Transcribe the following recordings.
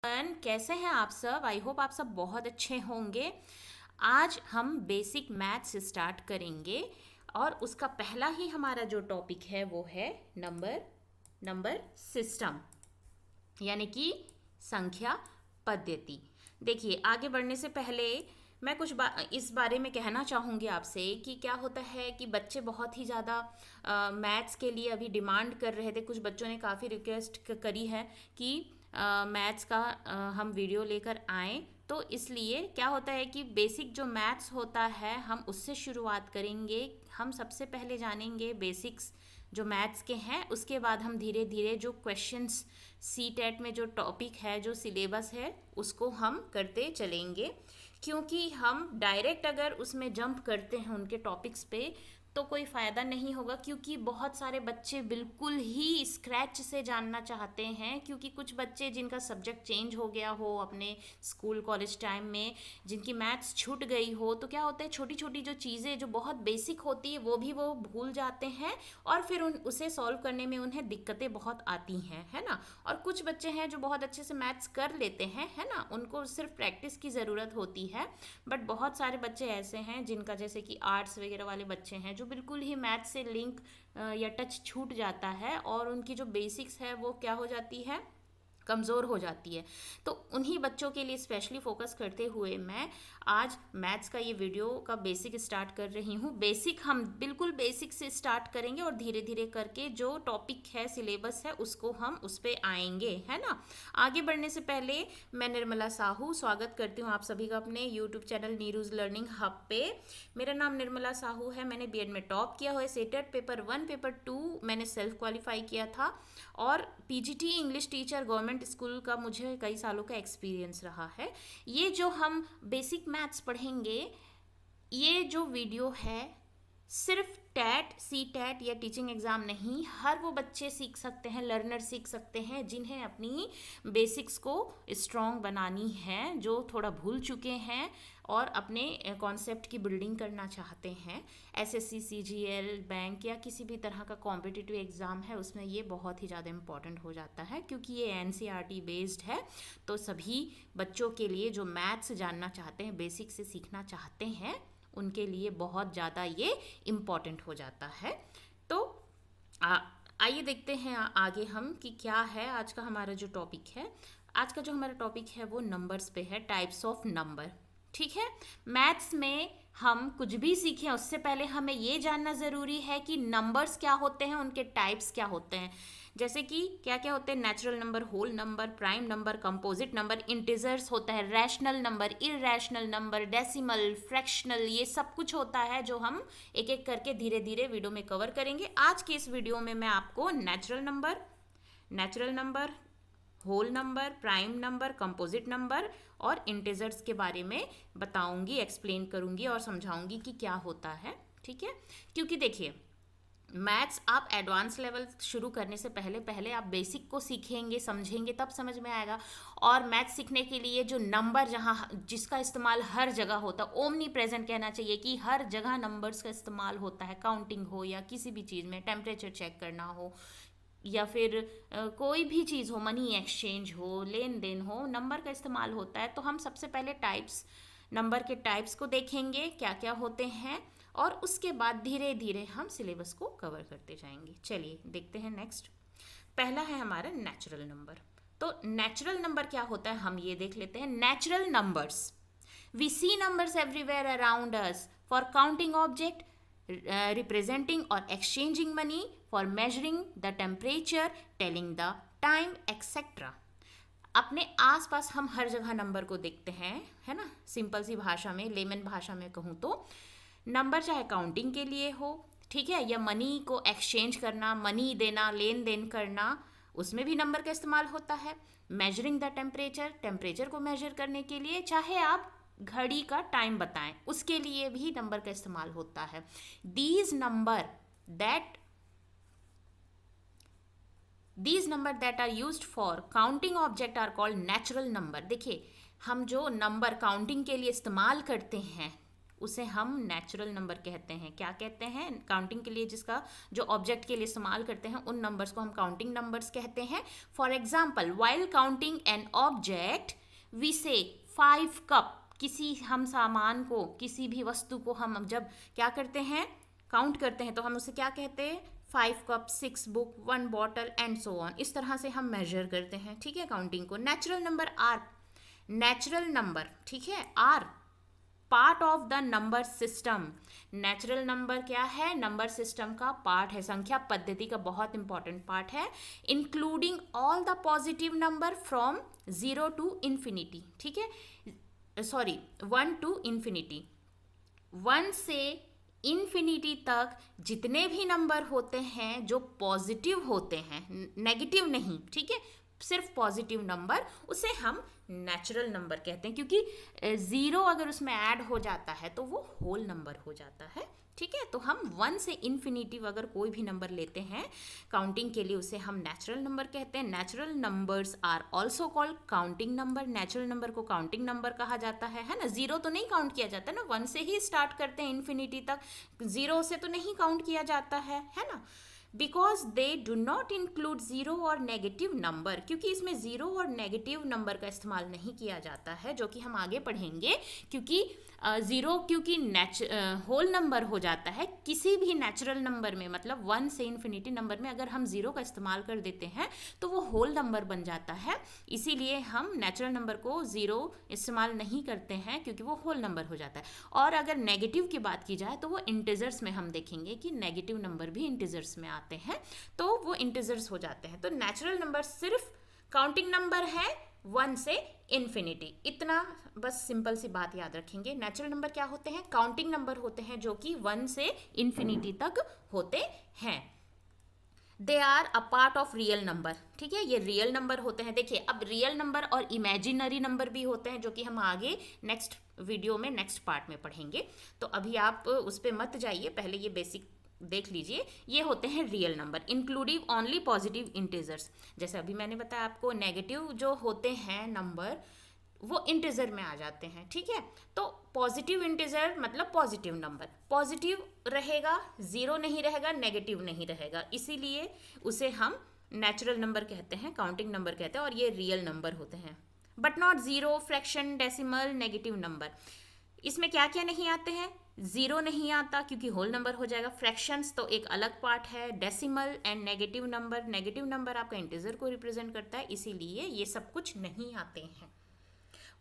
कैसे हैं आप सब? आई होप आप सब बहुत अच्छे होंगे। आज हम बेसिक मैथ्स स्टार्ट करेंगे और उसका पहला ही हमारा जो टॉपिक है वो है नंबर नंबर सिस्टम, यानी कि संख्या पद्धति। देखिए, आगे बढ़ने से पहले मैं इस बारे में कहना चाहूँगी आपसे कि क्या होता है कि बच्चे बहुत ही ज़्यादा मैथ्स के लिए अभी डिमांड कर रहे थे। कुछ बच्चों ने काफ़ी रिक्वेस्ट करी है कि मैथ्स का हम वीडियो लेकर आएँ। तो इसलिए क्या होता है कि बेसिक जो मैथ्स होता है हम उससे शुरुआत करेंगे। हम सबसे पहले जानेंगे बेसिक्स जो मैथ्स के हैं, उसके बाद हम धीरे धीरे जो क्वेश्चंस सी टेट में जो टॉपिक है, जो सिलेबस है, उसको हम करते चलेंगे। क्योंकि हम डायरेक्ट अगर उसमें जंप करते हैं उनके टॉपिक्स पे तो कोई फ़ायदा नहीं होगा, क्योंकि बहुत सारे बच्चे बिल्कुल ही स्क्रैच से जानना चाहते हैं। क्योंकि कुछ बच्चे जिनका सब्जेक्ट चेंज हो गया हो अपने स्कूल कॉलेज टाइम में, जिनकी मैथ्स छूट गई हो, तो क्या होता है छोटी छोटी जो चीज़ें जो बहुत बेसिक होती है वो भूल जाते हैं और फिर उसे सॉल्व करने में उन्हें दिक्कतें बहुत आती हैं, है ना। और कुछ बच्चे हैं जो बहुत अच्छे से मैथ्स कर लेते हैं, है ना, उनको सिर्फ प्रैक्टिस की ज़रूरत होती है। बट बहुत सारे बच्चे ऐसे हैं जिनका, जैसे कि आर्ट्स वगैरह वाले बच्चे हैं, जो बिल्कुल ही मैथ से लिंक या टच छूट जाता है और उनकी जो बेसिक्स है वो क्या हो जाती है, कमज़ोर हो जाती है। तो उन्हीं बच्चों के लिए स्पेशली फोकस करते हुए मैं आज मैथ्स का ये वीडियो का बेसिक स्टार्ट कर रही हूँ। बेसिक हम बिल्कुल बेसिक से स्टार्ट करेंगे और धीरे धीरे करके जो टॉपिक है, सिलेबस है, उसको हम उस पर आएंगे, है ना। आगे बढ़ने से पहले मैं निर्मला साहू स्वागत करती हूँ आप सभी का अपने यूट्यूब चैनल नीरूज लर्निंग हब पे। मेरा नाम निर्मला साहू है। मैंने बीएड में टॉप किया हुआ है। सेटेट पेपर 1 पेपर 2 मैंने सेल्फ क्वालिफाई किया था और PGT English teacher government school का मुझे कई सालों का एक्सपीरियंस रहा है। ये जो हम बेसिक मैथ्स पढ़ेंगे, ये जो वीडियो है सिर्फ टैट, सी टैट या टीचिंग एग्ज़ाम नहीं, हर वो बच्चे सीख सकते हैं, लर्नर सीख सकते हैं जिन्हें अपनी बेसिक्स को स्ट्रॉन्ग बनानी है, जो थोड़ा भूल चुके हैं और अपने कॉन्सेप्ट की बिल्डिंग करना चाहते हैं। एसएससी, सीजीएल, बैंक या किसी भी तरह का कॉम्पिटिटिव एग्ज़ाम है, उसमें ये बहुत ही ज़्यादा इम्पॉर्टेंट हो जाता है, क्योंकि ये एनसीईआरटी बेस्ड है। तो सभी बच्चों के लिए जो मैथ्स जानना चाहते हैं, बेसिक से सीखना चाहते हैं, उनके लिए बहुत ज़्यादा ये इम्पॉर्टेंट हो जाता है। तो आइए देखते हैं आगे हम कि क्या है आज का हमारा जो टॉपिक है। आज का जो हमारा टॉपिक है वो नंबर्स पे है, टाइप्स ऑफ नंबर। ठीक है, मैथ्स में हम कुछ भी सीखें उससे पहले हमें ये जानना ज़रूरी है कि नंबर्स क्या होते हैं, उनके टाइप्स क्या होते हैं। जैसे कि क्या क्या होते हैं, natural number, whole number, prime number, composite number, integers होता है, rational number, irrational number, decimal, fractional, ये सब कुछ होता है जो हम एक एक करके धीरे धीरे वीडियो में कवर करेंगे। आज के इस वीडियो में मैं आपको natural number, whole number, prime number, composite number और इंटीजर्स के बारे में बताऊंगी, एक्सप्लेन करूंगी और समझाऊंगी कि क्या होता है। ठीक है, क्योंकि देखिए मैथ्स आप एडवांस लेवल शुरू करने से पहले पहले आप बेसिक को सीखेंगे, समझेंगे, तब समझ में आएगा। और मैथ्स सीखने के लिए जो नंबर जहाँ जिसका इस्तेमाल हर जगह होता है, ओमनी प्रेजेंट कहना चाहिए कि हर जगह नंबर्स का इस्तेमाल होता है, काउंटिंग हो या किसी भी चीज़ में, टेम्परेचर चेक करना हो या फिर कोई भी चीज़ हो, मनी एक्सचेंज हो, लेन देन हो, नंबर का इस्तेमाल होता है। तो हम सबसे पहले नंबर के टाइप्स को देखेंगे क्या क्या होते हैं और उसके बाद धीरे धीरे हम सिलेबस को कवर करते जाएंगे। चलिए देखते हैं नेक्स्ट। पहला है हमारा नेचुरल नंबर। तो नेचुरल नंबर क्या होता है हम ये देख लेते हैं। Natural numbers, we see numbers everywhere around us for counting object, representing or exchanging money, for measuring the temperature, telling the time, etc. अपने आसपास हम हर जगह नंबर को देखते हैं, है ना। सिंपल सी भाषा में, लेमन भाषा में कहूँ तो नंबर चाहे काउंटिंग के लिए हो, ठीक है, या मनी को एक्सचेंज करना, मनी देना, लेन देन करना, उसमें भी नंबर का इस्तेमाल होता है। मेजरिंग द टेम्परेचर, टेम्परेचर को मेजर करने के लिए, चाहे आप घड़ी का टाइम बताएं, उसके लिए भी नंबर का इस्तेमाल होता है। These number that are used for counting object are called natural number. देखिए, हम जो नंबर काउंटिंग के लिए इस्तेमाल करते हैं, उसे हम नेचुरल नंबर कहते हैं। क्या कहते हैं? काउंटिंग के लिए जिसका जो ऑब्जेक्ट के लिए इस्तेमाल करते हैं उन नंबर्स को हम काउंटिंग नंबर्स कहते हैं। For example, while counting an object we say 5 cup. किसी हम सामान को, किसी भी वस्तु को हम जब क्या करते हैं, काउंट करते हैं, तो हम उसे क्या कहते हैं? 5 cup, 6 book, 1 bottle and so on. इस तरह से हम मेजर करते हैं, ठीक है, काउंटिंग को। Natural number are, natural number, ठीक है, are part of the number system. Natural number क्या है? नंबर सिस्टम का पार्ट है, संख्या पद्धति का बहुत इंपॉर्टेंट पार्ट है। Including all the positive number from 0 to infinity, ठीक है, सॉरी 1 टू इन्फिनिटी। 1 से इन्फिनिटी तक जितने भी नंबर होते हैं जो पॉजिटिव होते हैं, नेगेटिव नहीं, ठीक है, सिर्फ पॉजिटिव नंबर, उसे हम नेचुरल नंबर कहते हैं। क्योंकि 0 अगर उसमें ऐड हो जाता है तो वो होल नंबर हो जाता है, ठीक है। तो हम 1 से इन्फिनिटी अगर कोई भी नंबर लेते हैं काउंटिंग के लिए, उसे हम नेचुरल नंबर कहते हैं। Natural numbers are also called counting number. Natural number को काउंटिंग नंबर कहा जाता है ना। 0 तो नहीं काउंट किया जाता ना, 1 से ही स्टार्ट करते हैं इन्फिनिटी तक, 0 से तो नहीं काउंट किया जाता है ना। Because they do not include zero और नेगेटिव नंबर, क्योंकि इसमें जीरो और नेगेटिव नंबर का इस्तेमाल नहीं किया जाता है, जो कि हम आगे पढ़ेंगे। क्योंकि ज़ीरो क्योंकि होल नंबर हो जाता है किसी भी नेचुरल नंबर में, मतलब 1 से इन्फिनिटी नंबर में अगर हम ज़ीरो का इस्तेमाल कर देते हैं तो वो होल नंबर बन जाता है। इसीलिए हम नेचुरल नंबर को ज़ीरो इस्तेमाल नहीं करते हैं, क्योंकि वो होल नंबर हो जाता है। और अगर नेगेटिव की बात की जाए तो वो इंटीजर्स में हम देखेंगे कि नेगेटिव नंबर भी इंटीजर्स में आते हैं, तो वो इंटीजर्स हो जाते हैं। तो नेचुरल नंबर सिर्फ काउंटिंग नंबर है 1 से इन्फिनिटी। इतना बस सिंपल सी बात याद रखेंगे। नेचुरल नंबर क्या होते हैं? काउंटिंग नंबर होते हैं, जो कि 1 से इन्फिनिटी तक होते हैं। They are a part of real number, ठीक है, ये रियल नंबर होते हैं। देखिए, अब रियल नंबर और इमेजिनरी नंबर भी होते हैं, जो कि हम आगे नेक्स्ट वीडियो में नेक्स्ट पार्ट में पढ़ेंगे। तो अभी आप उस पर मत जाइए, पहले ये बेसिक देख लीजिए। ये होते हैं real number, including only positive integers. जैसे अभी मैंने बताया आपको, नेगेटिव जो होते हैं नंबर वो इंटीजर में आ जाते हैं, ठीक है। तो पॉजिटिव इंटीजर मतलब पॉजिटिव नंबर, पॉजिटिव रहेगा, जीरो नहीं रहेगा, नेगेटिव नहीं रहेगा, इसीलिए उसे हम नेचुरल नंबर कहते हैं, काउंटिंग नंबर कहते हैं, और ये रियल नंबर होते हैं। But not zero, fraction, decimal, negative number. इसमें क्या क्या नहीं आते हैं? जीरो नहीं आता क्योंकि होल नंबर हो जाएगा। फ्रैक्शंस तो एक अलग पार्ट है। Decimal and negative number, negative number आपका इंटीजर को रिप्रेजेंट करता है, इसीलिए ये सब कुछ नहीं आते हैं।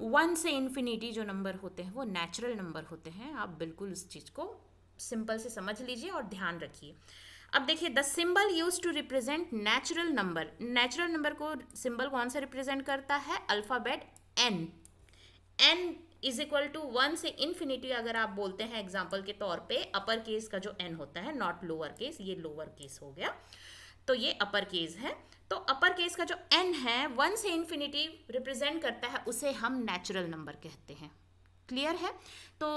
1 से इन्फिनिटी जो नंबर होते हैं वो नेचुरल नंबर होते हैं। आप बिल्कुल उस चीज़ को सिंपल से समझ लीजिए और ध्यान रखिए। अब देखिए, the symbol use to represent natural number. Natural number को सिंबल कौन सा रिप्रेजेंट करता है? Alphabet N. N is equal to 1 से इन्फिनिटी अगर आप बोलते हैं एग्जाम्पल के तौर पे, अपर केस का जो एन होता है, नॉट लोअर केस, ये लोअर केस हो गया, तो ये अपर केस है। तो अपर केस का जो एन है 1 से इन्फिनिटी रिप्रेजेंट करता है, उसे हम नेचुरल नंबर कहते हैं। क्लियर है? तो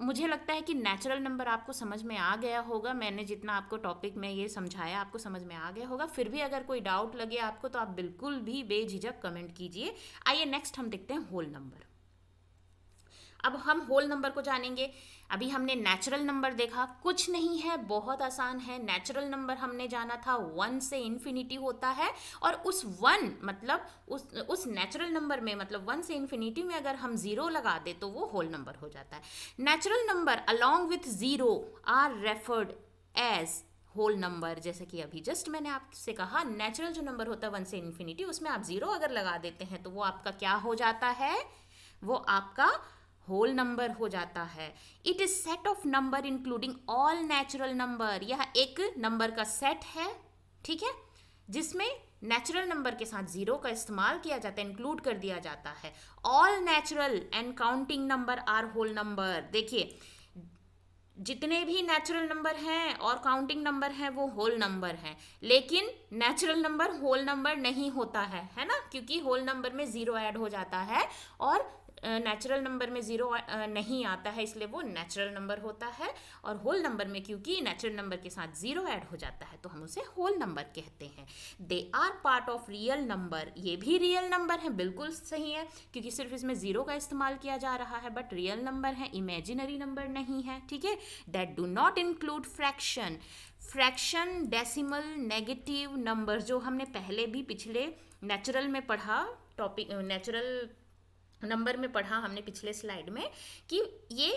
मुझे लगता है कि नेचुरल नंबर आपको समझ में आ गया होगा। मैंने जितना आपको टॉपिक में ये समझाया आपको समझ में आ गया होगा। फिर भी अगर कोई डाउट लगे आपको तो आप बिल्कुल भी बेझिझक कमेंट कीजिए। आइए नेक्स्ट हम देखते हैं होल नंबर। अब हम होल नंबर को जानेंगे। अभी हमने नेचुरल नंबर देखा, कुछ नहीं है, बहुत आसान है। नेचुरल नंबर हमने जाना था 1 से इन्फिनिटी होता है, और उस 1 मतलब उस नेचुरल नंबर में, मतलब 1 से इन्फिनिटी में अगर हम जीरो लगा दे तो वो होल नंबर हो जाता है। Natural number along with zero are referred as whole number. जैसे कि अभी जस्ट मैंने आपसे कहा, नेचुरल जो नंबर होता है 1 से इन्फिनिटी, उसमें आप जीरो अगर लगा देते हैं तो वो आपका क्या हो जाता है? वो आपका होल नंबर हो जाता है। It is set of number including all natural number. यह एक नंबर का सेट है, ठीक है, जिसमें नेचुरल नंबर के साथ जीरो का इस्तेमाल किया जाता है, इंक्लूड कर दिया जाता है। All natural and counting number are whole number. देखिए, जितने भी नेचुरल नंबर हैं और काउंटिंग नंबर हैं वो होल नंबर हैं, लेकिन नेचुरल नंबर होल नंबर नहीं होता है ना, क्योंकि होल नंबर में ज़ीरो ऐड हो जाता है और नेचुरल नंबर में ज़ीरो नहीं आता है, इसलिए वो नेचुरल नंबर होता है। और होल नंबर में क्योंकि नेचुरल नंबर के साथ ज़ीरो ऐड हो जाता है तो हम उसे होल नंबर कहते हैं। They are part of real number, ये भी रियल नंबर है, बिल्कुल सही है, क्योंकि सिर्फ इसमें ज़ीरो का इस्तेमाल किया जा रहा है, बट रियल नंबर है, इमेजिनरी नंबर नहीं है, ठीक है। That do not include fraction, fraction, decimal, negative number, जो हमने पहले भी पिछले नेचुरल में पढ़ा, टॉपिक नेचुरल नंबर में पढ़ा हमने पिछले स्लाइड में, कि ये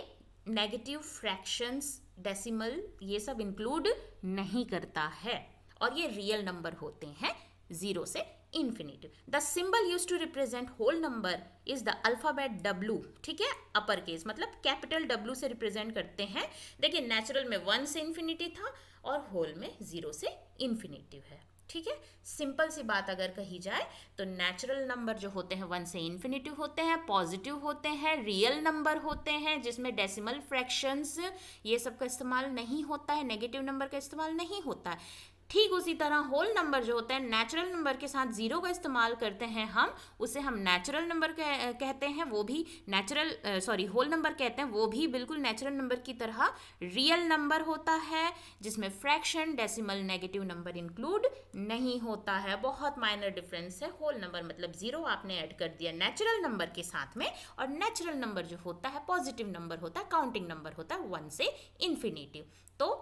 नेगेटिव, फ्रैक्शंस, डेसिमल ये सब इंक्लूड नहीं करता है, और ये रियल नंबर होते हैं जीरो से infinity. The symbol use to represent whole number is the alphabet W, ठीक है, अपर केस मतलब कैपिटल W से रिप्रेजेंट करते हैं। देखिए नेचुरल में 1 से इन्फिनिटी था और होल में 0 से इन्फिनिटी है, ठीक है। सिंपल सी बात अगर कही जाए तो नेचुरल नंबर जो होते हैं 1 से इन्फिनिटी होते हैं, पॉजिटिव होते हैं, रियल नंबर होते हैं जिसमें डेसिमल, फ्रैक्शंस ये सब का इस्तेमाल नहीं होता है, नेगेटिव नंबर का इस्तेमाल नहीं होता है। ठीक उसी तरह होल नंबर जो होता है नेचुरल नंबर के साथ ज़ीरो का इस्तेमाल करते हैं हम, उसे हम नेचुरल नंबर कहते हैं, वो भी नेचुरल होल नंबर कहते हैं, वो भी बिल्कुल नेचुरल नंबर की तरह रियल नंबर होता है जिसमें fraction, decimal, negative number include नहीं होता है। बहुत माइनर डिफरेंस है। होल नंबर मतलब ज़ीरो आपने ऐड कर दिया नेचुरल नंबर के साथ में, और नेचुरल नंबर जो होता है पॉजिटिव नंबर होता है, काउंटिंग नंबर होता है 1 से इन्फिनिटी। तो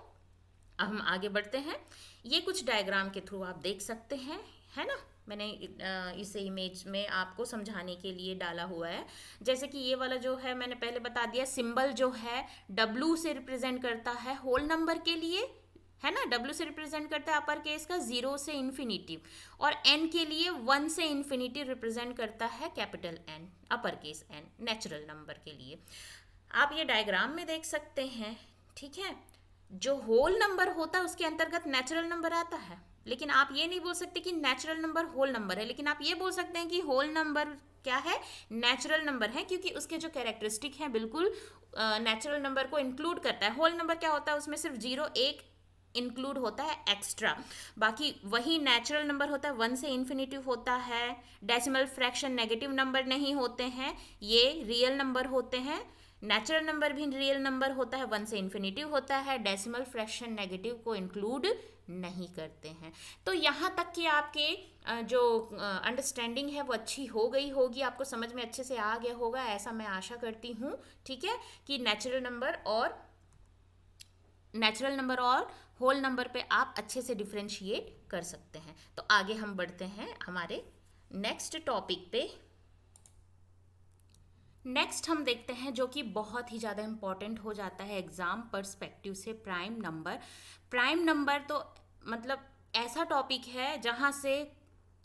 अब हम आगे बढ़ते हैं। ये कुछ डायग्राम के थ्रू आप देख सकते हैं, है ना, मैंने इसे इमेज में आपको समझाने के लिए डाला हुआ है। जैसे कि ये वाला जो है मैंने पहले बता दिया, सिंबल जो है W से रिप्रेजेंट करता है होल नंबर के लिए, है ना, W से रिप्रेजेंट करता है अपर केस का 0 से इन्फिनिटी, और N के लिए 1 से इन्फिनिटी रिप्रेजेंट करता है capital N, upper case N, natural number के लिए। आप ये डायग्राम में देख सकते हैं, ठीक है। जो होल नंबर होता है उसके अंतर्गत नेचुरल नंबर आता है, लेकिन आप ये नहीं बोल सकते कि नेचुरल नंबर होल नंबर है, लेकिन आप ये बोल सकते हैं कि होल नंबर क्या है, नेचुरल नंबर है, क्योंकि उसके जो कैरेक्टरिस्टिक हैं बिल्कुल नेचुरल नंबर को इंक्लूड करता है। होल नंबर क्या होता है, उसमें सिर्फ 0 1 इंक्लूड होता है एक्स्ट्रा, बाकी वही नेचुरल नंबर होता है 1 से इन्फिनिटी होता है, डेसिमल, फ्रैक्शन, नेगेटिव नंबर नहीं होते हैं, ये रियल नंबर होते हैं। नेचुरल नंबर भी रियल नंबर होता है, 1 से इन्फिनिटी होता है, डेसिमल, फ्रैक्शन, नेगेटिव को इंक्लूड नहीं करते हैं। तो यहाँ तक कि आपके जो अंडरस्टैंडिंग है वो अच्छी हो गई होगी, आपको समझ में अच्छे से आ गया होगा, ऐसा मैं आशा करती हूँ, ठीक है, कि नेचुरल नंबर और होल नंबर पे आप अच्छे से डिफ्रेंशिएट कर सकते हैं। तो आगे हम बढ़ते हैं हमारे नेक्स्ट टॉपिक पे। नेक्स्ट हम देखते हैं जो कि बहुत ही ज़्यादा इम्पॉर्टेंट हो जाता है एग्ज़ाम पर्सपेक्टिव से, प्राइम नंबर। प्राइम नंबर तो मतलब ऐसा टॉपिक है जहाँ से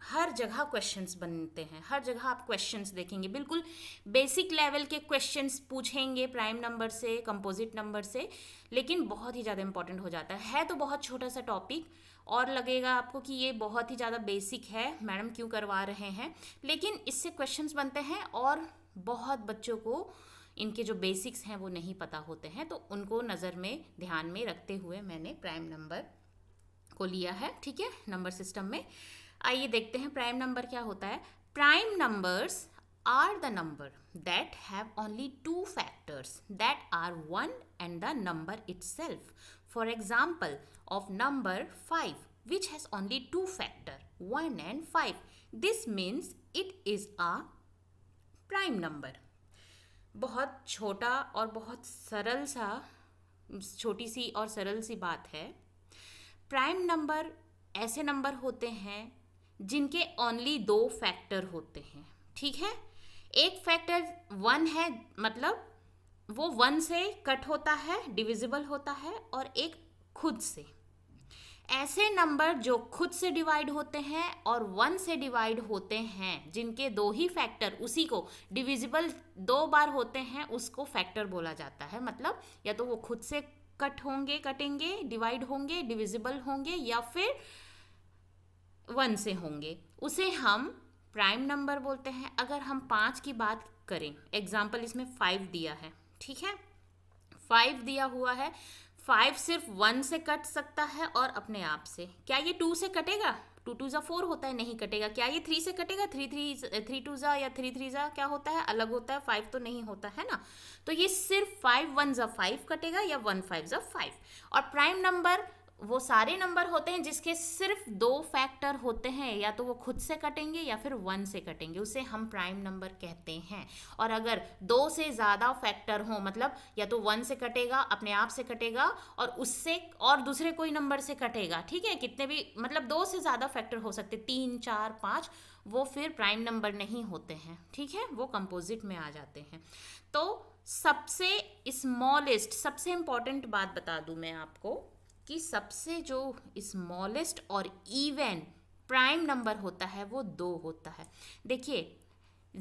हर जगह क्वेश्चंस बनते हैं, हर जगह आप क्वेश्चंस देखेंगे, बिल्कुल बेसिक लेवल के क्वेश्चंस पूछेंगे प्राइम नंबर से, कंपोजिट नंबर से, लेकिन बहुत ही ज़्यादा इंपॉर्टेंट हो जाता है तो बहुत छोटा सा टॉपिक, और लगेगा आपको कि ये बहुत ही ज़्यादा बेसिक है, मैडम क्यों करवा रहे हैं, लेकिन इससे क्वेश्चंस बनते हैं, और बहुत बच्चों को इनके जो बेसिक्स हैं वो नहीं पता होते हैं, तो उनको नज़र में ध्यान में रखते हुए मैंने प्राइम नंबर को लिया है, ठीक है, नंबर सिस्टम में। आइए देखते हैं प्राइम नंबर क्या होता है। Prime numbers are the number that have only 2 factors that are 1 and the number itself. For example, of number 5 which has only 2 factor 1 and 5. This means it is a prime number. बहुत छोटा और बहुत सरल सा, छोटी सी और सरल सी बात है। प्राइम नंबर ऐसे नंबर होते हैं जिनके ओनली 2 फैक्टर होते हैं, ठीक है। एक फैक्टर 1 है, मतलब वो 1 से कट होता है, डिविजिबल होता है, और एक खुद से। ऐसे नंबर जो खुद से डिवाइड होते हैं और 1 से डिवाइड होते हैं, जिनके 2 ही फैक्टर उसी को डिविजिबल 2 बार होते हैं, उसको फैक्टर बोला जाता है। मतलब या तो वो खुद से कटेंगे, डिवाइड होंगे, डिविजिबल होंगे, या फिर 1 से होंगे, उसे हम प्राइम नंबर बोलते हैं। अगर हम 5 की बात करें, एग्जाम्पल इसमें 5 दिया है, ठीक है, 5 दिया हुआ है, 5 सिर्फ 1 से कट सकता है और अपने आप से। क्या ये 2 से कटेगा? 2 2 ज़ा 4 होता है, नहीं कटेगा। क्या ये 3 से कटेगा? 3 2 ज़ा या 3 3 ज़ा क्या होता है, अलग होता है, 5 तो नहीं होता है ना। तो ये सिर्फ 5 1 ज़ा 5 कटेगा या 1 5 ज़ा 5। और प्राइम नंबर वो सारे नंबर होते हैं जिसके सिर्फ 2 फैक्टर होते हैं, या तो वो खुद से कटेंगे या फिर 1 से कटेंगे, उसे हम प्राइम नंबर कहते हैं। और अगर 2 से ज़्यादा फैक्टर हो, मतलब या तो 1 से कटेगा, अपने आप से कटेगा, और उससे और दूसरे कोई नंबर से कटेगा, ठीक है, कितने भी, मतलब 2 से ज़्यादा फैक्टर हो सकते, 3 4 5, वो फिर प्राइम नंबर नहीं होते हैं, ठीक है, वो कंपोजिट में आ जाते हैं। तो सबसे स्मॉलेस्ट, सबसे इंपॉर्टेंट बात बता दूं मैं आपको कि सबसे जो स्मॉलेस्ट और इवन प्राइम नंबर होता है वो 2 होता है। देखिए,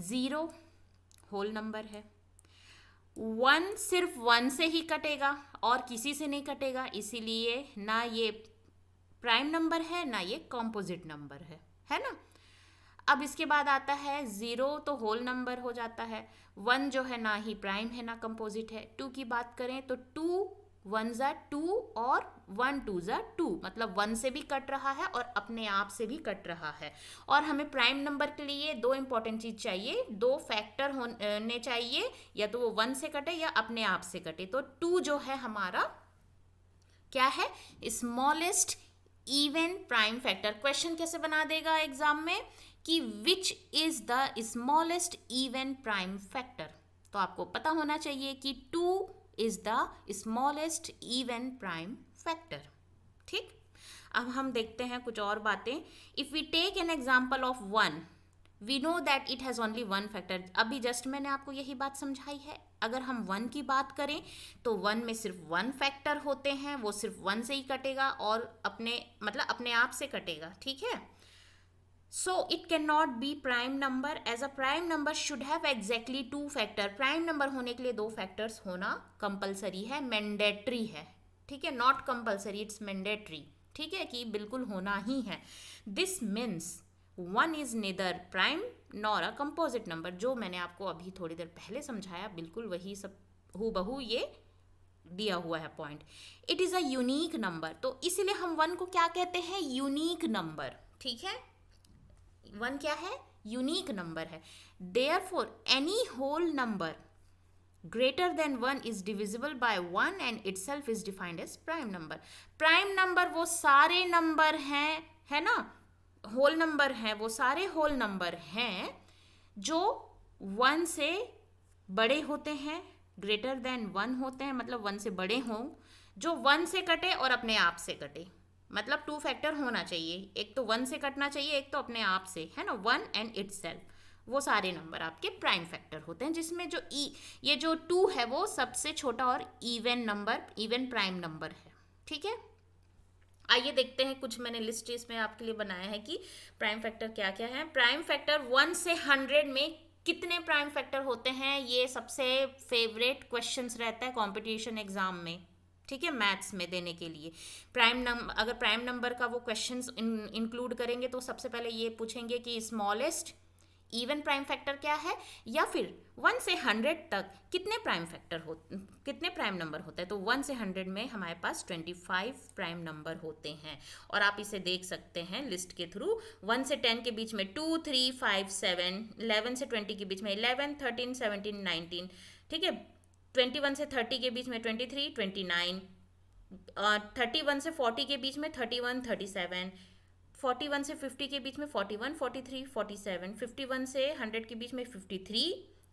0 होल नंबर है, 1 सिर्फ 1 से ही कटेगा और किसी से नहीं कटेगा, इसीलिए ना ये प्राइम नंबर है ना ये कॉम्पोजिट नंबर है ना। अब इसके बाद आता है 0 तो होल नंबर हो जाता है, 1 जो है ना ही प्राइम है ना कंपोजिट है। 2 की बात करें तो 2 1 ज़ा 2 और 1 2 ज़ा 2, मतलब 1 से भी कट रहा है और अपने आप से भी कट रहा है। और हमें प्राइम नंबर के लिए 2 इंपॉर्टेंट चीज़ चाहिए, 2 फैक्टर होने चाहिए, या तो वो 1 से कटे या अपने आप से कटे। तो 2 जो है हमारा क्या है, smallest even prime factor. Question कैसे बना देगा एग्जाम में कि which is the smallest even prime factor, तो आपको पता होना चाहिए कि 2 is the smallest even prime factor. ठीक, अब हम देखते हैं कुछ और बातें। If we take an example of 1, we know that it has only 1 factor. अभी जस्ट मैंने आपको यही बात समझाई है। अगर हम 1 की बात करें तो 1 में सिर्फ 1 फैक्टर होते हैं, वो सिर्फ 1 से ही कटेगा और अपने आप से कटेगा, ठीक है। So it cannot be prime number, as a prime number should have exactly 2 factor। Prime number होने के लिए 2 फैक्टर्स होना कंपलसरी है, मैंडेटरी है, ठीक है, नॉट कंपलसरी, इट्स मैंडेटरी, ठीक है, कि बिल्कुल होना ही है। This means 1 is nether prime nor a composite number. जो मैंने आपको अभी थोड़ी देर पहले समझाया, बिल्कुल वही सब हूबहू ये दिया हुआ है point. It is a unique number, तो इसीलिए हम 1 को क्या कहते हैं, यूनिक नंबर, ठीक है। 1 क्या है, यूनिक नंबर है। Therefore any whole number greater than 1 is divisible by 1 and itself is defined as prime number. Prime number वो सारे नंबर हैं, है ना, होल नंबर हैं, वो सारे होल नंबर हैं जो 1 से बड़े होते हैं, ग्रेटर देन 1 होते हैं, मतलब 1 से बड़े हों, जो 1 से कटे और अपने आप से कटे, मतलब 2 फैक्टर होना चाहिए, एक तो 1 से कटना चाहिए, एक तो अपने आप से, है ना, 1 एंड इटसेल्फ। वो सारे नंबर आपके प्राइम फैक्टर होते हैं, जिसमें जो ये जो 2 है वो सबसे छोटा और even number, even prime number है, ठीक है। आइए देखते हैं, कुछ मैंने लिस्ट इसमें आपके लिए बनाया है कि प्राइम फैक्टर क्या क्या है। प्राइम फैक्टर 1 से 100 में कितने प्राइम फैक्टर होते हैं, ये सबसे फेवरेट क्वेश्चंस रहता है कंपटीशन एग्जाम में, ठीक है, मैथ्स में देने के लिए। अगर प्राइम नंबर का वो क्वेश्चंस इंक्लूड करेंगे तो सबसे पहले ये पूछेंगे कि स्मॉलेस्ट इवन प्राइम फैक्टर क्या है, या फिर 1 से 100 तक कितने प्राइम नंबर होते हैं। तो 1 से 100 में हमारे पास 25 प्राइम नंबर होते हैं, और आप इसे देख सकते हैं लिस्ट के थ्रू। 1 से 10 के बीच में 2 3 5 7, 11 से 20 के बीच में 11 13 17 19, ठीक है, 21 से 30 के बीच में 23 29, 31 से 40 के बीच में 31 37, 41 से 50 के बीच में 41 43 47, 51 से 100 के बीच में 53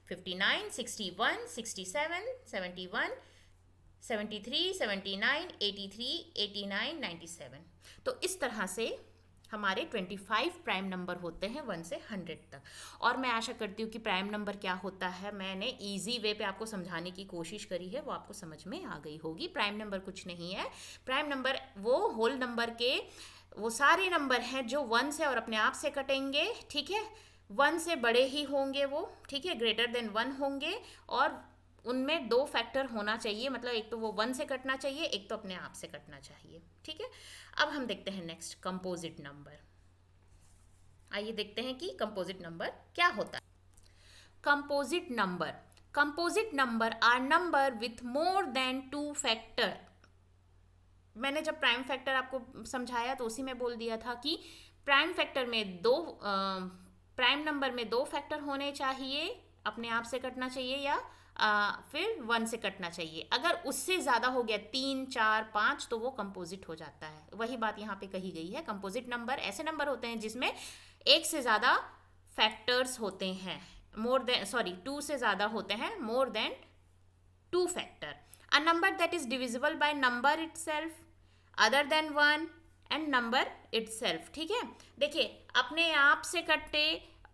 59 61 67 71 73 79 83 89 97। तो इस तरह से हमारे 25 प्राइम नंबर होते हैं 1 से 100 तक। और मैं आशा करती हूँ कि प्राइम नंबर क्या होता है मैंने इजी वे पे आपको समझाने की कोशिश करी है, वो आपको समझ में आ गई होगी। प्राइम नंबर कुछ नहीं है, प्राइम नंबर वो होल नंबर के वो सारे नंबर हैं जो 1 से और अपने आप से कटेंगे, ठीक है, 1 से बड़े ही होंगे वो, ठीक है, ग्रेटर देन 1 होंगे, और उनमें 2 फैक्टर होना चाहिए, मतलब एक तो वो 1 से कटना चाहिए, एक तो अपने आप से कटना चाहिए, ठीक है। अब हम देखते हैं नेक्स्ट कंपोजिट नंबर। आइए देखते हैं कि कंपोजिट नंबर क्या होता है। Composite number composite number are number with more than 2 factor. मैंने जब प्राइम फैक्टर आपको समझाया तो उसी में बोल दिया था कि प्राइम फैक्टर में प्राइम नंबर में 2 फैक्टर होने चाहिए, अपने आप से कटना चाहिए या फिर 1 से कटना चाहिए। अगर उससे ज़्यादा हो गया 3, 4, 5 तो वो कंपोजिट हो जाता है। वही बात यहाँ पे कही गई है। कंपोजिट नंबर ऐसे नंबर होते हैं जिसमें एक से ज़्यादा फैक्टर्स होते हैं, 2 से ज़्यादा होते हैं, मोर than 2 factor. A number that is divisible by number itself other than 1 and number itself. ठीक है, देखिए अपने आप से कटे,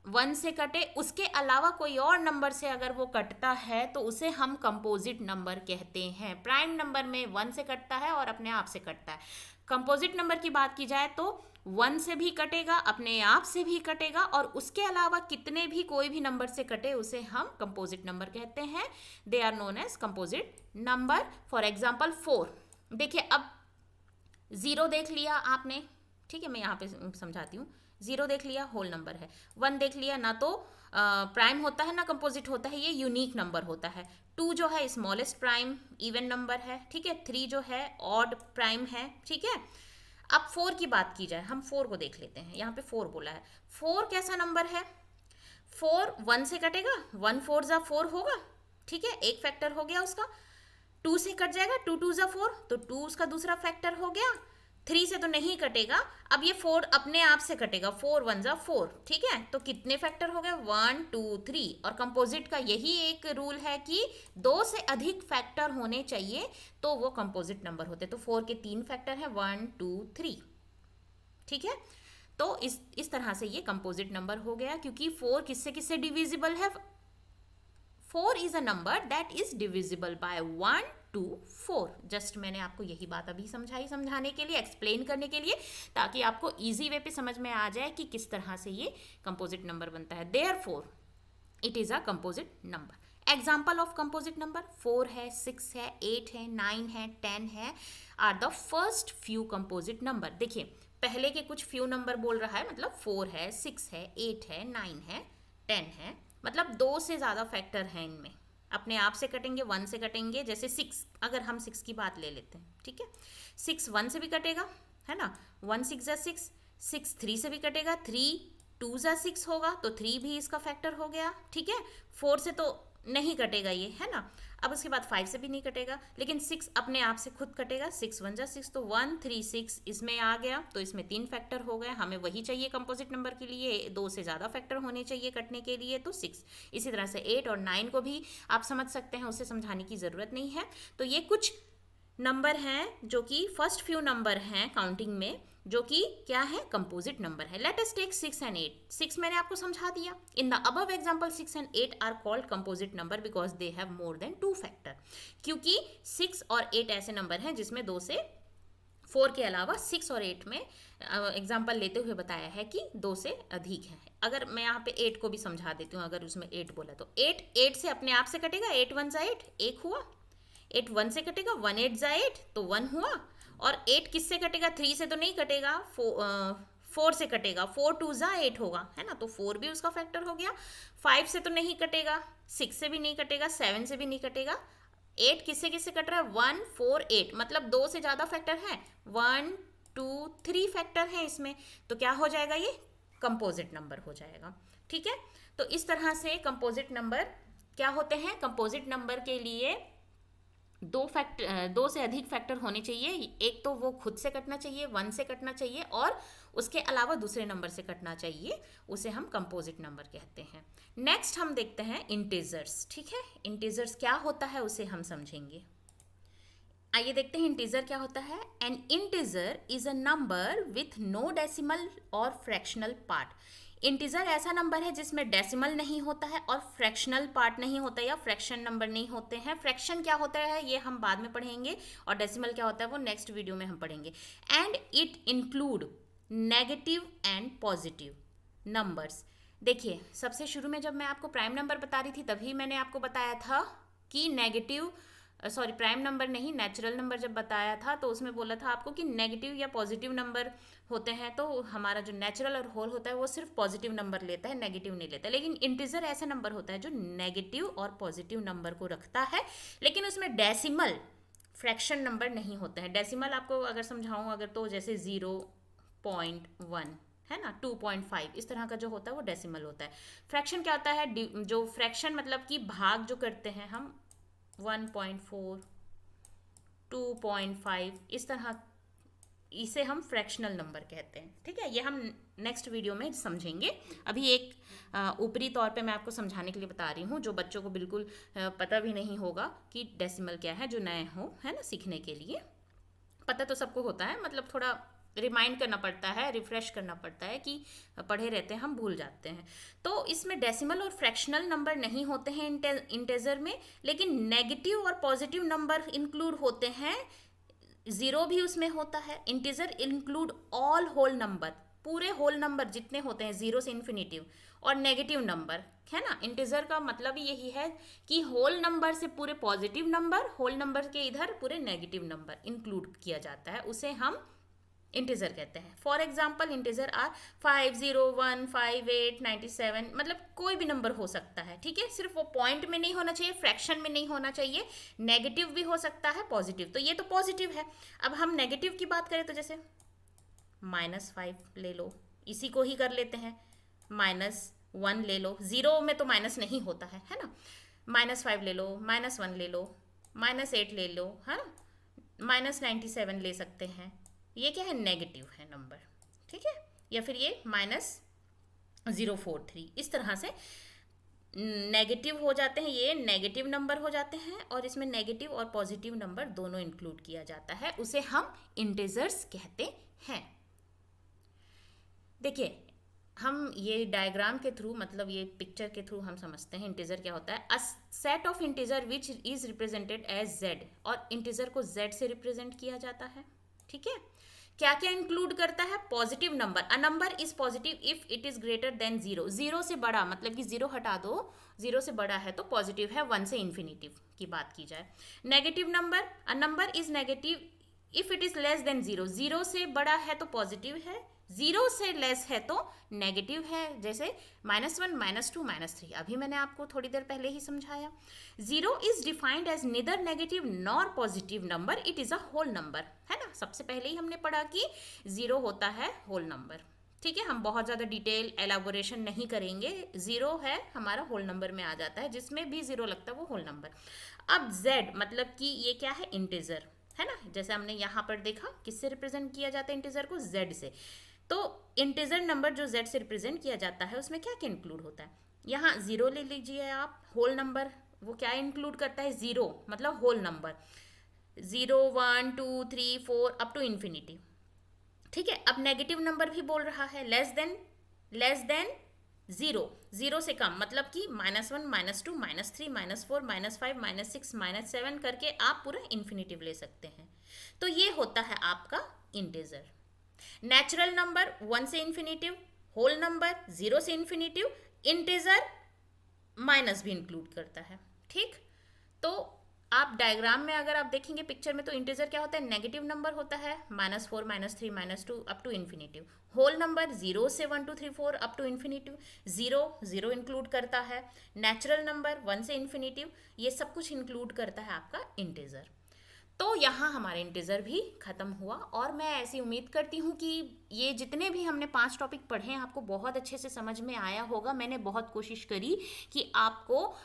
1 से कटे, उसके अलावा कोई और नंबर से अगर वो कटता है तो उसे हम कंपोजिट नंबर कहते हैं। प्राइम नंबर में 1 से कटता है और अपने आप से कटता है। कंपोजिट नंबर की बात की जाए तो 1 से भी कटेगा, अपने आप से भी कटेगा, और उसके अलावा कितने भी कोई भी नंबर से कटे उसे हम कंपोजिट नंबर कहते हैं। They are known as composite number. For example 4। देखिए अब 0 देख लिया आपने, ठीक है, मैं यहाँ पे समझाती हूँ। 0 देख लिया, होल नंबर है। 1 देख लिया, ना तो प्राइम होता है ना कंपोजिट होता है, ये यूनिक नंबर होता है। 2 जो है स्मॉलेस्ट प्राइम इवन नंबर है, ठीक है। 3 जो है ऑड प्राइम है, ठीक है। अब 4 की बात की जाए, हम 4 को देख लेते हैं। यहाँ पे 4 बोला है। 4 कैसा नंबर है? 4 1 से कटेगा, 1 4 जा 4 होगा, ठीक है, एक फैक्टर हो गया उसका। 2 से कट जाएगा, 2 2 जा 4, तो 2 उसका दूसरा फैक्टर हो गया। 3 से तो नहीं कटेगा, अब ये 4 अपने आप से कटेगा, 4 1 जा 4, ठीक है। तो कितने फैक्टर हो गए? 1 2 3। और कंपोजिट का यही एक रूल है कि 2 से अधिक फैक्टर होने चाहिए तो वो कंपोजिट नंबर होते। तो 4 के 3 फैक्टर हैं, 1 2 3, ठीक है। तो इस तरह से ये कंपोजिट नंबर हो गया, क्योंकि 4 किससे किससे डिविजिबल है? 4 is a number that is divisible by 1 2 4। Just मैंने आपको यही बात अभी समझाने के लिए, एक्सप्लेन करने के लिए, ताकि आपको इजी वे पे समझ में आ जाए कि किस तरह से ये कंपोजिट नंबर बनता है। Therefore it is a composite number. Example of composite number 4 है, 6 है, 8 है, 9 है, 10 है, are the first few composite number. देखिए पहले के कुछ फ्यू नंबर बोल रहा है, मतलब 4 है, 6 है, 8 है, 9 है, 10 है, मतलब 2 से ज़्यादा फैक्टर हैं इनमें। अपने आप से कटेंगे, 1 से कटेंगे। जैसे 6, अगर हम 6 की बात ले लेते हैं, ठीक है, 6 1 से भी कटेगा, है ना, 1 6 जा 6, 6 3 से भी कटेगा, 3 2 जा 6 होगा, तो 3 भी इसका फैक्टर हो गया, ठीक है। 4 से तो नहीं कटेगा ये, है ना। अब उसके बाद 5 से भी नहीं कटेगा, लेकिन 6 अपने आप से खुद कटेगा, 6 1 जा 6, तो 1 3 6 इसमें आ गया, तो इसमें 3 फैक्टर हो गए। हमें वही चाहिए कंपोजिट नंबर के लिए, 2 से ज़्यादा फैक्टर होने चाहिए कटने के लिए, तो 6। इसी तरह से 8 और 9 को भी आप समझ सकते हैं, उसे समझाने की ज़रूरत नहीं है। तो ये कुछ नंबर हैं जो कि फर्स्ट फ्यू नंबर हैं काउंटिंग में, जो कि क्या है? कंपोजिट नंबर है। Let us take 6 and 8। 6 मैंने आपको समझा दिया। In the above example 6 and 8 are called composite number because they have more than 2 factor. क्योंकि 6 और 8 ऐसे नंबर हैं जिसमें 2 से 4 के अलावा 6 और 8 में एग्जाम्पल लेते हुए बताया है कि 2 से अधिक है। अगर मैं यहाँ पे 8 को भी समझा देती हूँ, अगर उसमें 8 बोला तो 8 से अपने आप से कटेगा, 8 1 जा 8, 1 हुआ। 8 1 से कटेगा, 1 8 जा 8, तो 1 हुआ। और 8 किससे कटेगा? 3 से तो नहीं कटेगा, 4 से कटेगा, 4 2 जा 8 होगा, है ना, तो 4 भी उसका फैक्टर हो गया। 5 से तो नहीं कटेगा, 6 से भी नहीं कटेगा, 7 से भी नहीं कटेगा। 8 किससे किससे कट रहा है? 1 4 8, मतलब 2 से ज़्यादा फैक्टर है, 1 2 3 फैक्टर है इसमें, तो क्या हो जाएगा? ये कंपोजिट नंबर हो जाएगा, ठीक है। तो इस तरह से कंपोजिट नंबर क्या होते हैं? कंपोजिट नंबर के लिए 2 से अधिक फैक्टर होने चाहिए। एक तो वो खुद से कटना चाहिए, 1 से कटना चाहिए, और उसके अलावा दूसरे नंबर से कटना चाहिए, उसे हम कंपोजिट नंबर कहते हैं। नेक्स्ट हम देखते हैं इंटीजर्स, ठीक है। इंटीजर्स क्या होता है उसे हम समझेंगे। आइए देखते हैं इंटीजर क्या होता है। An integer is a number with no decimal और फ्रैक्शनल पार्ट। इंटीजर ऐसा नंबर है जिसमें डेसिमल नहीं होता है और फ्रैक्शनल पार्ट नहीं होता, या फ्रैक्शन नंबर नहीं होते हैं। फ्रैक्शन क्या होता है ये हम बाद में पढ़ेंगे, और डेसिमल क्या होता है वो नेक्स्ट वीडियो में हम पढ़ेंगे। And it include negative and positive numbers. देखिए सबसे शुरू में जब मैं आपको प्राइम नंबर बता रही थी तभी मैंने आपको बताया था कि नेगेटिव सॉरी प्राइम नंबर नहीं, नेचुरल नंबर जब बताया था तो उसमें बोला था आपको कि नेगेटिव या पॉजिटिव नंबर होते हैं, तो हमारा जो नेचुरल और होल होता है वो सिर्फ पॉजिटिव नंबर लेता है, नेगेटिव नहीं लेता। लेकिन इंटीजर ऐसा नंबर होता है जो नेगेटिव और पॉजिटिव नंबर को रखता है, लेकिन उसमें डेसिमल फ्रैक्शन नंबर नहीं होते हैं। डेसिमल आपको अगर समझाऊँ अगर, तो जैसे 0.1 है ना, 2.5 इस तरह का जो होता है वो डेसिमल होता है। फ्रैक्शन क्या होता है, जो फ्रैक्शन मतलब कि भाग जो करते हैं हम 1.4 2.5 इस तरह, इसे हम फ्रैक्शनल नंबर कहते हैं। ठीक है, ये हम नेक्स्ट वीडियो में समझेंगे। अभी एक ऊपरी तौर पे मैं आपको समझाने के लिए बता रही हूँ, जो बच्चों को बिल्कुल पता भी नहीं होगा कि डेसिमल क्या है, जो नए हो है ना सीखने के लिए। पता तो सबको होता है, मतलब थोड़ा रिमाइंड करना पड़ता है, रिफ्रेश करना पड़ता है कि पढ़े रहते हैं हम, भूल जाते हैं। तो इसमें डेसिमल और फ्रैक्शनल नंबर नहीं होते हैं इंटेजर में, लेकिन नेगेटिव और पॉजिटिव नंबर इंक्लूड होते हैं। ज़ीरो भी उसमें होता है। Integer include all whole number, पूरे होल नंबर जितने होते हैं ज़ीरो से इन्फिनिटिव, और नेगेटिव नंबर है ना। इंटीजर का मतलब यही है कि होल नंबर से पूरे पॉजिटिव नंबर, होल नंबर के इधर पूरे नेगेटिव नंबर इंक्लूड किया जाता है, उसे हम इंटीजर कहते हैं। फॉर एग्जाम्पल इंटीजर आर 5, 0, 1, 5, 8, 97, मतलब कोई भी नंबर हो सकता है। ठीक है, सिर्फ वो पॉइंट में नहीं होना चाहिए, फ्रैक्शन में नहीं होना चाहिए, नेगेटिव भी हो सकता है, पॉजिटिव। तो ये तो पॉजिटिव है। अब हम नेगेटिव की बात करें तो जैसे -5 ले लो, इसी को ही कर लेते हैं। -1 ले लो, ज़ीरो में तो माइनस नहीं होता है ना। -5 ले लो, -1 ले लो, -8 ले लो, है ना, -97 ले सकते हैं। ये क्या है, नेगेटिव है नंबर। ठीक है, या फिर ये -043, इस तरह से नेगेटिव हो जाते हैं, ये नेगेटिव नंबर हो जाते हैं, और इसमें नेगेटिव और पॉजिटिव नंबर दोनों इंक्लूड किया जाता है, उसे हम इंटीजर्स कहते हैं। देखिए, हम ये डायग्राम के थ्रू, मतलब ये पिक्चर के थ्रू हम समझते हैं इंटीजर क्या होता है। A set of integer which is represented as z, और इंटीजर को z से रिप्रेजेंट किया जाता है। ठीक है, क्या क्या इंक्लूड करता है, positive number. A number is positive if it is greater than 0, 0 से बड़ा, मतलब कि 0 हटा दो, 0 से बड़ा है तो पॉजिटिव है, 1 से इन्फिनिटिव की बात की जाए। Negative number, a number is negative if it is less than 0, 0 से बड़ा है तो पॉजिटिव है, 0 से लेस है तो नेगेटिव है। जैसे -1, -2, -3, अभी मैंने आपको थोड़ी देर पहले ही समझाया। 0 is defined as neither negative nor positive number, it is a whole number, है ना। सबसे पहले ही हमने पढ़ा कि 0 होता है होल नंबर। ठीक है, हम बहुत ज़्यादा डिटेल एलाबोरेशन नहीं करेंगे। 0 है हमारा होल नंबर में आ जाता है, जिसमें भी 0 लगता है वो होल नंबर। अब z मतलब कि ये क्या है, इंटीजर, है ना। जैसे हमने यहाँ पर देखा किससे रिप्रेजेंट किया जाता है इंटीजर को, z से। तो इंटीजर नंबर जो z से रिप्रेजेंट किया जाता है उसमें क्या क्या इंक्लूड होता है। यहाँ 0 ले लीजिए आप, होल नंबर, वो क्या इंक्लूड करता है, 0 मतलब whole number, 0, 1, 2, 3, 4 up to infinity. ठीक है, अब नेगेटिव नंबर भी बोल रहा है, लेस देन 0, 0 से कम, मतलब कि -1, -2, -3, -4, -5, -6, -7 करके आप पूरा इन्फिनिटिव ले सकते हैं। तो ये होता है आपका इंटीजर। नेचुरल नंबर 1 से इन्फिनिटिव, होल नंबर 0 से इन्फिनिटिव, इंटीजर माइनस भी इंक्लूड करता है। ठीक, तो आप डायग्राम में अगर आप देखेंगे पिक्चर में, तो इंटीजर क्या होता है, नेगेटिव नंबर होता है, -4, -3, -2 up to infinitive. Whole number 0 से 1, 2, 3, 4 अप टू इन्फिनिटिव, 0 इंक्लूड करता है। नेचुरल नंबर 1 से इन्फिनिटिव, ये सब कुछ इंक्लूड करता है आपका इंटीजर। तो यहाँ हमारा इंटीजर भी खत्म हुआ, और मैं ऐसी उम्मीद करती हूँ कि ये जितने भी हमने 5 टॉपिक पढ़े हैं आपको बहुत अच्छे से समझ में आया होगा। मैंने बहुत कोशिश करी कि आपको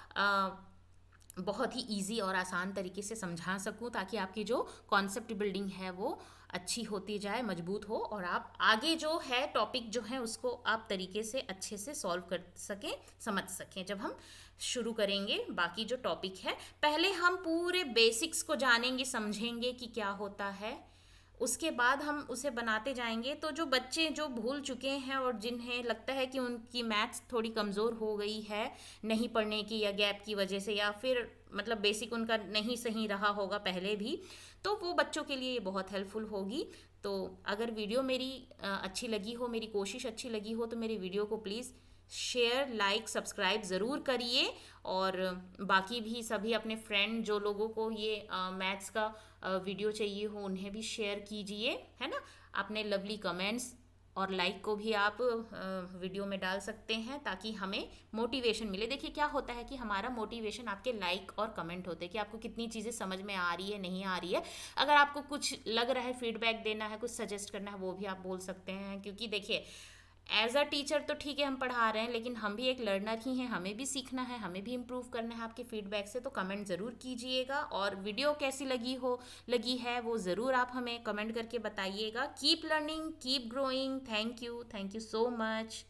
बहुत ही इजी और आसान तरीके से समझा सकूं, ताकि आपकी जो कॉन्सेप्ट बिल्डिंग है वो अच्छी होती जाए, मजबूत हो, और आप आगे जो है टॉपिक जो है उसको आप तरीके से अच्छे से सॉल्व कर सकें, समझ सकें। जब हम शुरू करेंगे बाकी जो टॉपिक है, पहले हम पूरे बेसिक्स को जानेंगे, समझेंगे कि क्या होता है, उसके बाद हम उसे बनाते जाएंगे। तो जो बच्चे जो भूल चुके हैं और जिन्हें लगता है कि उनकी मैथ्स थोड़ी कमज़ोर हो गई है नहीं पढ़ने की या गैप की वजह से, या फिर मतलब बेसिक उनका नहीं सही रहा होगा पहले भी, तो वो बच्चों के लिए ये बहुत हेल्पफुल होगी। तो अगर वीडियो मेरी अच्छी लगी हो, मेरी कोशिश अच्छी लगी हो, तो मेरी वीडियो को प्लीज़ शेयर, लाइक, सब्सक्राइब ज़रूर करिए। और बाकी भी सभी अपने फ्रेंड जो लोगों को ये मैथ्स का वीडियो चाहिए हो उन्हें भी शेयर कीजिए, है ना। अपने लवली कमेंट्स और लाइक को भी आप वीडियो में डाल सकते हैं ताकि हमें मोटिवेशन मिले। देखिए क्या होता है कि हमारा मोटिवेशन आपके लाइक और कमेंट होते हैं कि आपको कितनी चीज़ें समझ में आ रही है, नहीं आ रही है। अगर आपको कुछ लग रहा है, फीडबैक देना है, कुछ सजेस्ट करना है, वो भी आप बोल सकते हैं। क्योंकि देखिए एज अ टीचर तो ठीक है हम पढ़ा रहे हैं, लेकिन हम भी एक लर्नर ही हैं, हमें भी सीखना है, हमें भी इम्प्रूव करना है आपके फीडबैक से। तो कमेंट ज़रूर कीजिएगा और वीडियो कैसी लगी है वो ज़रूर आप हमें कमेंट करके बताइएगा। Keep learning, keep growing. Thank you so much.